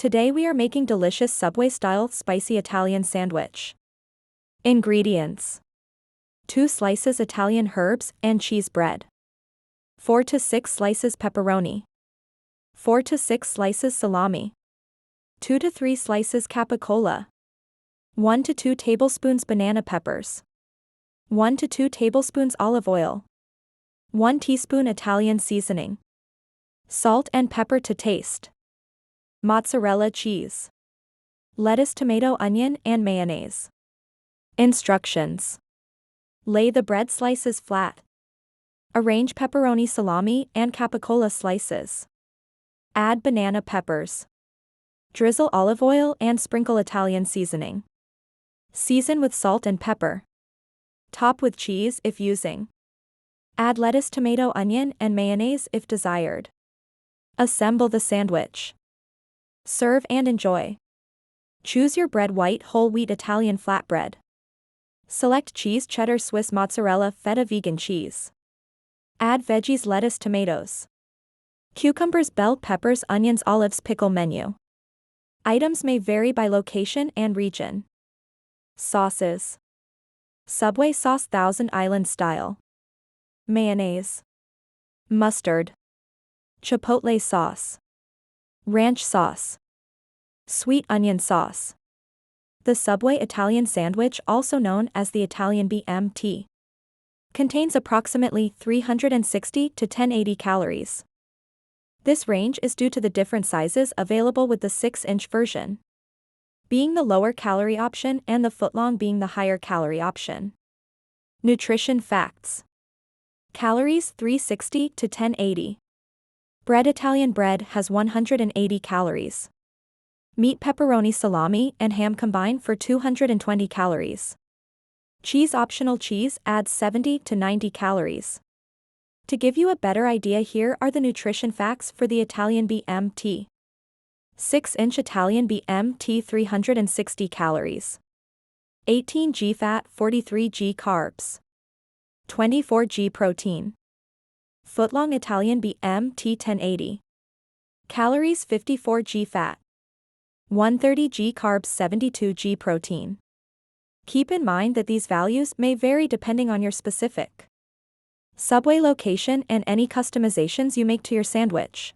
Today we are making delicious Subway-style spicy Italian sandwich. Ingredients: 2 slices Italian herbs and cheese bread, 4 to 6 slices pepperoni, 4 to 6 slices salami, 2 to 3 slices capicola, 1 to 2 tablespoons banana peppers, 1 to 2 tablespoons olive oil, 1 teaspoon Italian seasoning, salt and pepper to taste, mozzarella cheese, lettuce, tomato, onion, and mayonnaise. Instructions: lay the bread slices flat. Arrange pepperoni, salami, and capicola slices. Add banana peppers. Drizzle olive oil and sprinkle Italian seasoning. Season with salt and pepper. Top with cheese if using. Add lettuce, tomato, onion, and mayonnaise if desired. Assemble the sandwich. Serve and enjoy. Choose your bread: white, whole wheat, Italian flatbread. Select cheese: cheddar, Swiss mozzarella, feta, vegan cheese. Add veggies: lettuce, tomatoes, cucumbers, bell peppers, onions, olives. Pickle menu. Items may vary by location and region. Sauces: Subway sauce, Thousand Island style, mayonnaise, mustard, chipotle sauce, ranch sauce, sweet onion sauce. The Subway Italian sandwich, also known as the Italian BMT, contains approximately 360 to 1080 calories. This range is due to the different sizes available, with the 6-inch version being the lower calorie option and the footlong being the higher calorie option. Nutrition facts: calories 360 to 1080. Bread: Italian bread has 180 calories. Meat: pepperoni, salami, and ham combined for 220 calories. Cheese: optional cheese adds 70 to 90 calories. To give you a better idea, here are the nutrition facts for the Italian BMT. 6-inch Italian BMT: 360 calories. 18 g fat, 43 g carbs, 24 g protein. Footlong Italian BMT: 1080 calories, 54 g fat, 130 g carbs, 72 g protein. Keep in mind that these values may vary depending on your specific Subway location and any customizations you make to your sandwich.